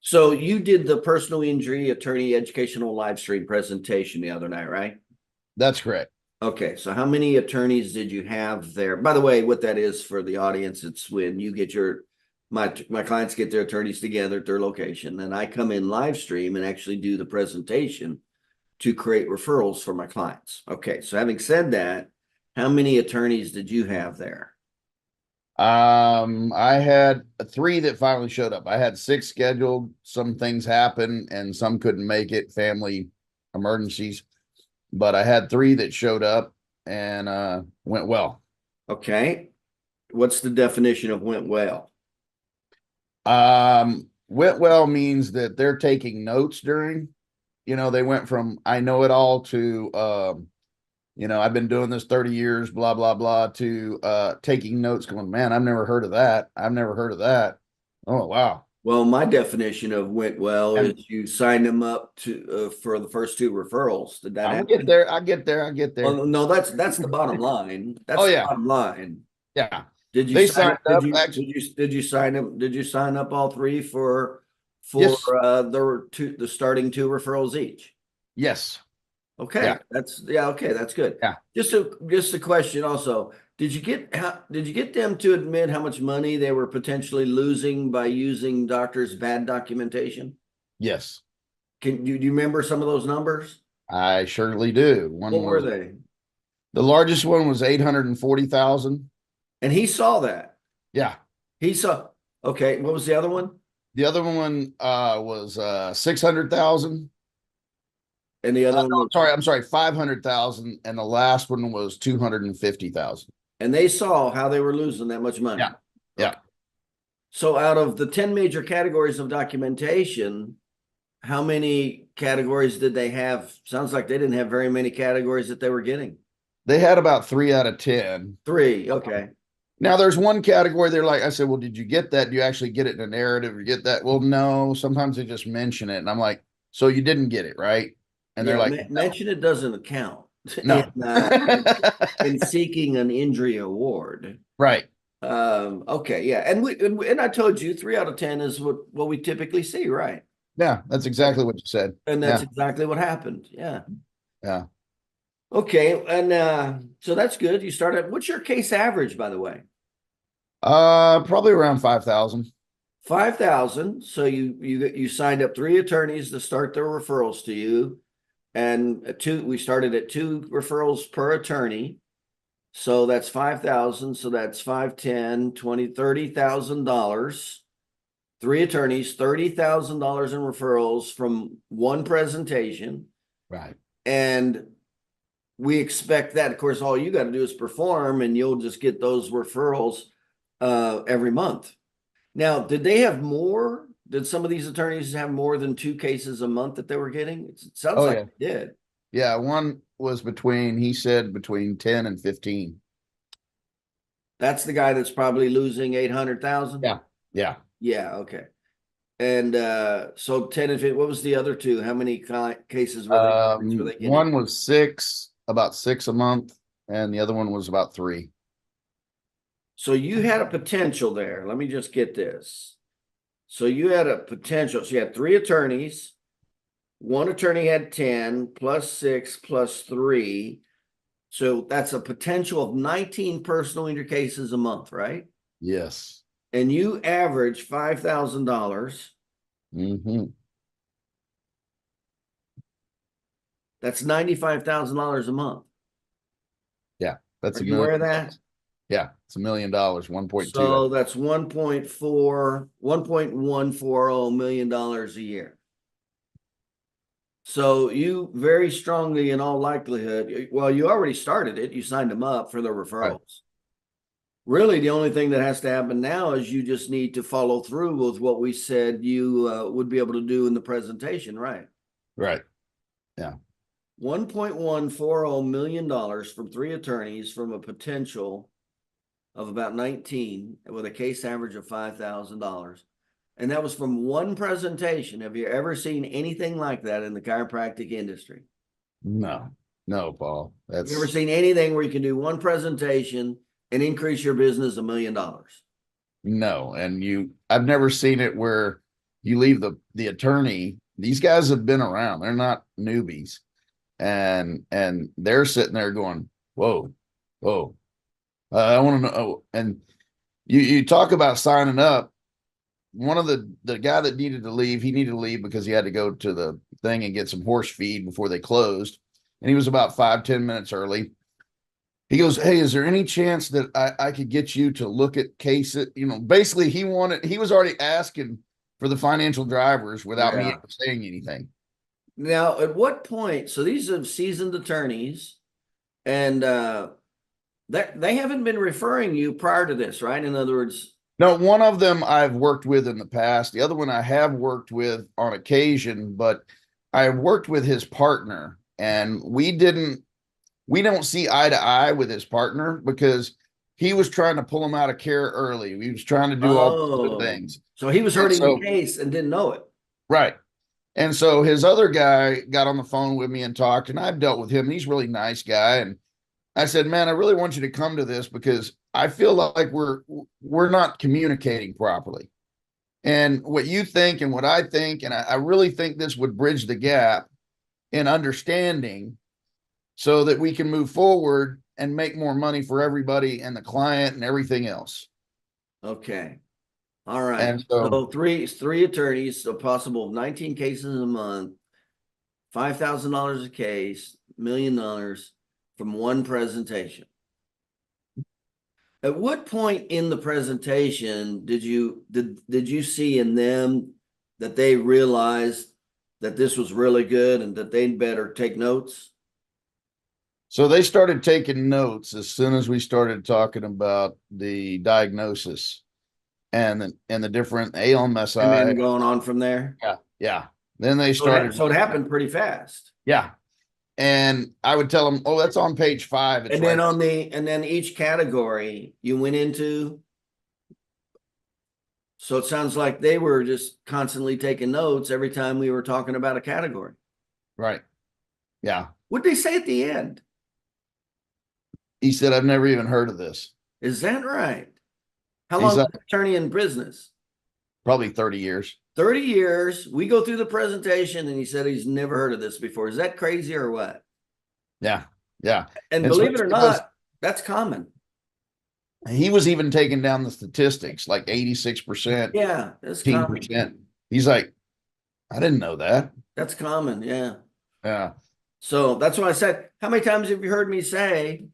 So you did the personal injury attorney educational live stream presentation the other night, right? That's correct. Okay, so how many attorneys did you have there? By the way, what that is for the audience, it's when you get my clients get their attorneys together at their location, and I come in live stream and actually do the presentation to create referrals for my clients. Okay, so having said that, how many attorneys did you have there? I had three that finally showed up. I had six scheduled. Some things happened and some couldn't make it, family emergencies. But I had three that showed up and went well. Okay, what's the definition of went well? Went well means that they're taking notes during, they went from I know it all to I've been doing this 30 years, blah, blah, blah, to taking notes, going, man, I've never heard of that. I've never heard of that. Oh, wow. Well, my definition of went well And is you signed them up to for the first two referrals. Did that I will get happen? there. I get there. I get there. Well, no, that's the bottom line. Oh, That's the yeah. bottom line. Yeah. Did you They sign signed up? Did up. you Actually, did you did you sign up? Did you sign up all three for yes. the starting two referrals each? Yes. Okay, Yeah. okay, that's good. Yeah. Just a question also. Did you get them to admit how much money they were potentially losing by using doctors' bad documentation? Yes. Do you remember some of those numbers? I surely do. What One were was they? the largest one was 840,000. And he saw that. Yeah. He saw, okay, what was the other one? The other one was 600,000. And the other one No, was, I'm sorry, 500,000. And the last one was 250,000. and they saw how they were losing that much money. Yeah. Yeah. Okay. So out of the 10 major categories of documentation, how many categories did they have? Sounds like they didn't have very many categories that they were getting. They had about 3 out of 10. Three, okay. Now there's one category they're like, I said, well, did you get that? Do you actually get it in a narrative or get that? Well, no, sometimes they just mention it. And I'm like, so you didn't get it, right? And they're Yeah, like, no, mention it doesn't count no. in seeking an injury award. Right. Okay, yeah, and I told you 3 out of 10 is what we typically see, right? Yeah, that's exactly what you said. And that's Yeah. exactly what happened. Yeah. Yeah. Okay, and so that's good. You started. What's your case average, by the way? Probably around 5,000. 5,000. So you signed up three attorneys to start their referrals to you, and we started at two referrals per attorney. So that's 5,000. So that's 5, 10, 20, $30,000. Three attorneys, $30,000 in referrals from one presentation. Right. And we expect that. Of course, all you got to do is perform and you'll just get those referrals every month. Now, did they have more? Did some of these attorneys have more than two cases a month that they were getting? It sounds Oh, like yeah. they did. Yeah. One was he said between 10 and 15. That's the guy that's probably losing 800,000. Yeah. Yeah. Yeah. Okay. And so 10 and 15, what was the other two? How many cases were they getting? One was about six a month, and the other one was about three. So you had a potential there. Let me just get this. So you had a potential. So you had three attorneys. One attorney had 10 plus 6 plus 3. So that's a potential of 19 personal injury cases a month, right? Yes. And you average $5,000. Mm-hmm. That's $95,000 a month. Yeah. That's Are $1 you aware million. of that? Yeah. It's $1 million, 1.2. So that's 1.140 million dollars a year. So you very strongly, in all likelihood, well, you already started it. You signed them up for the referrals. Right. Really, the only thing that has to happen now is you just need to follow through with what we said you would be able to do in the presentation, right? Right. Yeah. $1.140 million from three attorneys from a potential of about 19 with a case average of $5,000. And that was from one presentation. Have you ever seen anything like that in the chiropractic industry? No, Paul. Have you ever seen anything where you can do one presentation and increase your business $1 million? No. And I've never seen it where you leave the attorney. These guys have been around. They're not newbies. And they're sitting there going, whoa, whoa. I want to know. And you talk about signing up. One of the guy that needed to leave, he needed to leave because he had to go to the thing and get some horse feed before they closed. And he was about 5-10 minutes early. He goes, hey, is there any chance that I could get you to look at cases? You know, basically he was already asking for the financial drivers without me Yeah. saying anything. Now, at what point? So these are seasoned attorneys, and they haven't been referring you prior to this, right? In other words, No, one of them I've worked with in the past. The other one I have worked with on occasion, but I worked with his partner, and we don't see eye to eye with his partner because he was trying to pull him out of care early. He was trying to do all the oh, things. so he was And hurting the so, case and didn't know it. right. And so his other guy got on the phone with me and talked, and I've dealt with him. And he's a really nice guy. And I said, man, I really want you to come to this because I feel like we're not communicating properly. And what you think and what I think, and I really think this would bridge the gap in understanding so that we can move forward and make more money for everybody and the client and everything else. Okay. All right. And so, So three attorneys, so possible of 19 cases a month, $5,000 a case, $1 million from one presentation. At what point in the presentation did you see in them that they realized that this was really good and that they'd better take notes? so they started taking notes as soon as we started talking about the diagnosis and the different ALMSI. And then going on from there? Yeah. Yeah. Then they So started. so it happened pretty fast. Yeah. And I would tell them, oh, that's on page 5. It's And then right. and then each category you went into. So it sounds like they were just constantly taking notes every time we were talking about a category. Right. Yeah. What'd they say at the end? He said, I've never even heard of this. Is that right? How He's long like, is the attorney in business? probably 30 years. 30 years. We go through the presentation and he said he's never heard of this before. Is that crazy or what? Yeah. Yeah. And And so believe it or not, that's common. he was even taking down the statistics like 86%, Yeah, that's common. 15%. He's like, I didn't know that. That's common. Yeah. Yeah. So that's why I said, how many times have you heard me say,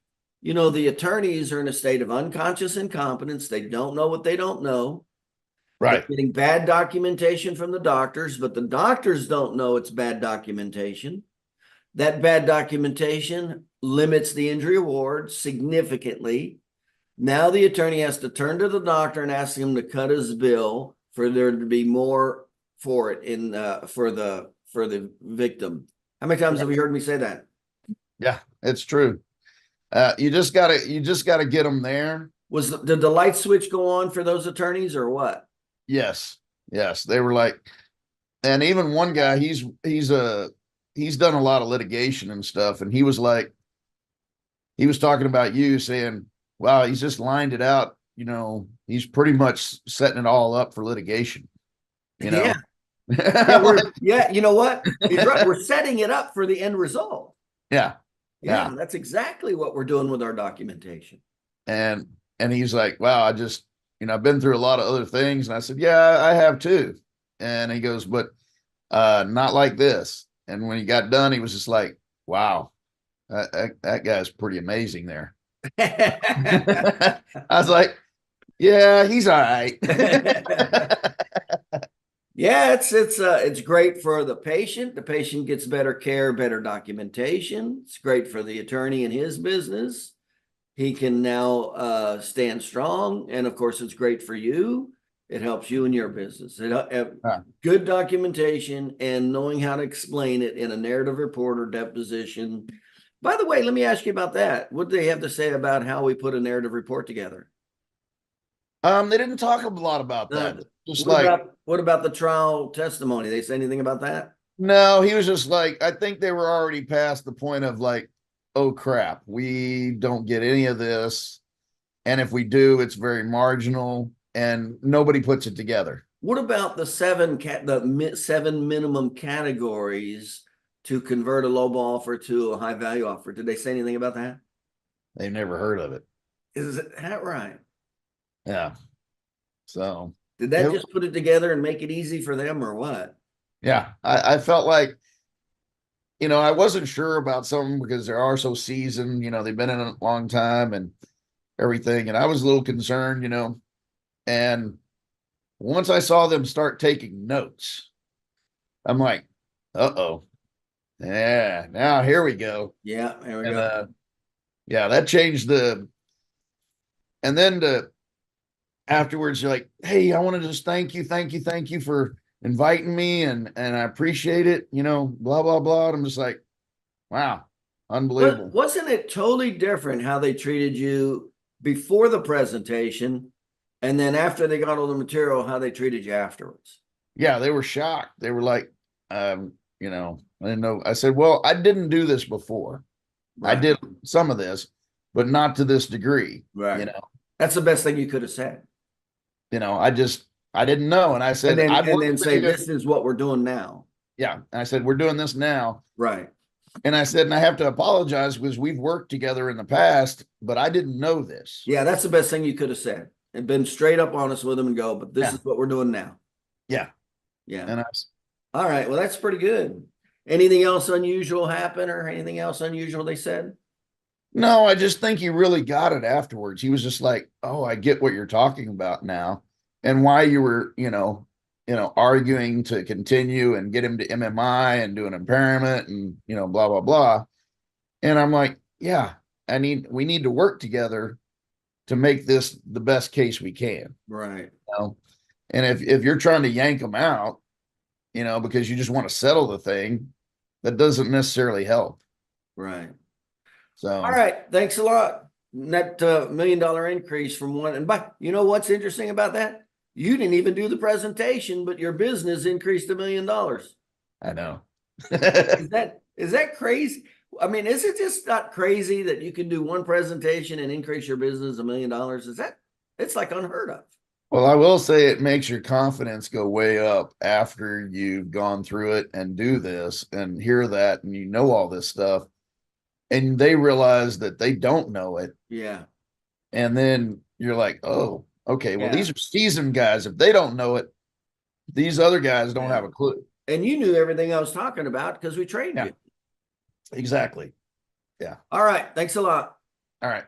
the attorneys are in a state of unconscious incompetence. They don't know what they don't know. They're Right. getting bad documentation from the doctors, but the doctors don't know it's bad documentation. That bad documentation limits the injury award significantly. Now the attorney has to turn to the doctor and ask him to cut his bill for there to be more for it for the victim. How many times have you heard me say that? Yeah, it's true. You just gotta get them there. Did the light switch go on for those attorneys or what? Yes. Yes. They were like, and even one guy, he's done a lot of litigation and stuff. And he was like, he was talking about you saying, wow, he's just lined it out. He's pretty much setting it all up for litigation, you know? Yeah. Yeah, you know what? He's right. We're setting it up for the end result. Yeah. Yeah, Yeah. that's exactly what we're doing with our documentation. And he's like, wow, I've been through a lot of other things. And I said, yeah, I have too. And he goes, but not like this. And when he got done, he was just like, wow, that guy's pretty amazing there. I was like, yeah, he's all right. Yeah, it's great for the patient. The patient gets better care, better documentation. It's great for the attorney and his business. He can now stand strong, and of course, it's great for you. It helps you in your business. Good documentation and knowing how to explain it in a narrative report or deposition. By the way, let me ask you about that. What do they have to say about how we put a narrative report together? They didn't talk a lot about that. Just What about the trial testimony? They say anything about that? no, he was just like, I think they were already past the point of like, oh crap, we don't get any of this. And if we do, it's very marginal and nobody puts it together. What about the seven minimum categories to convert a low ball offer to a high value offer? Did they say anything about that? They've never heard of it. Is that right? Yeah. So Did that it, just put it together and make it easy for them or what? yeah, I felt like, I wasn't sure about some because they are so seasoned, they've been in a long time and everything. And I was a little concerned, and once I saw them start taking notes, I'm like, uh-oh. Yeah, now here we go. Yeah, there we And go. yeah, that changed and then afterwards, you're like, hey, I want to just thank you for inviting me and I appreciate it, blah, blah, blah. And I'm just like, wow, unbelievable. Wasn't it totally different how they treated you before the presentation and then after they got all the material, how they treated you afterwards? Yeah, they were shocked. They were like, I didn't know. I said, well, I didn't do this before. I Right, did some of this, but not to this degree. right. That's the best thing you could have said. I didn't know. And I said, I've And worked then with say, you. this is what we're doing now. Yeah. And I said, we're doing this now. Right. And I said, and I have to apologize because we've worked together in the past, but I didn't know this. Yeah, that's the best thing you could have said and been straight up honest with them and go, but this Yeah. is what we're doing now. Yeah. Yeah. And All right. Well, that's pretty good. Anything else unusual happen or anything else unusual they said? no, I just think he really got it afterwards. He was just like, oh, I get what you're talking about now and why you were, arguing to continue and get him to MMI and do an impairment and, blah, blah, blah. And I'm like, yeah, we need to work together to make this the best case we can. Right. And if you're trying to yank them out, because you just want to settle the thing, that doesn't necessarily help. Right. So, All right. Thanks a lot. That $1 million increase from one. And but you know what's interesting about that? You didn't even do the presentation, but your business increased $1 million. I know. Is that crazy? I mean, is it just not crazy that you can do one presentation and increase your business $1 million? It's like unheard of. Well, I will say it makes your confidence go way up after you've gone through it and do this and hear that and all this stuff. And they realize that they don't know it. Yeah. And then you're like, oh, okay, well, Yeah. these are seasoned guys. If they don't know it, these other guys don't Yeah. have a clue. And you knew everything I was talking about because we trained you. Exactly. Yeah. All right. Thanks a lot. All right.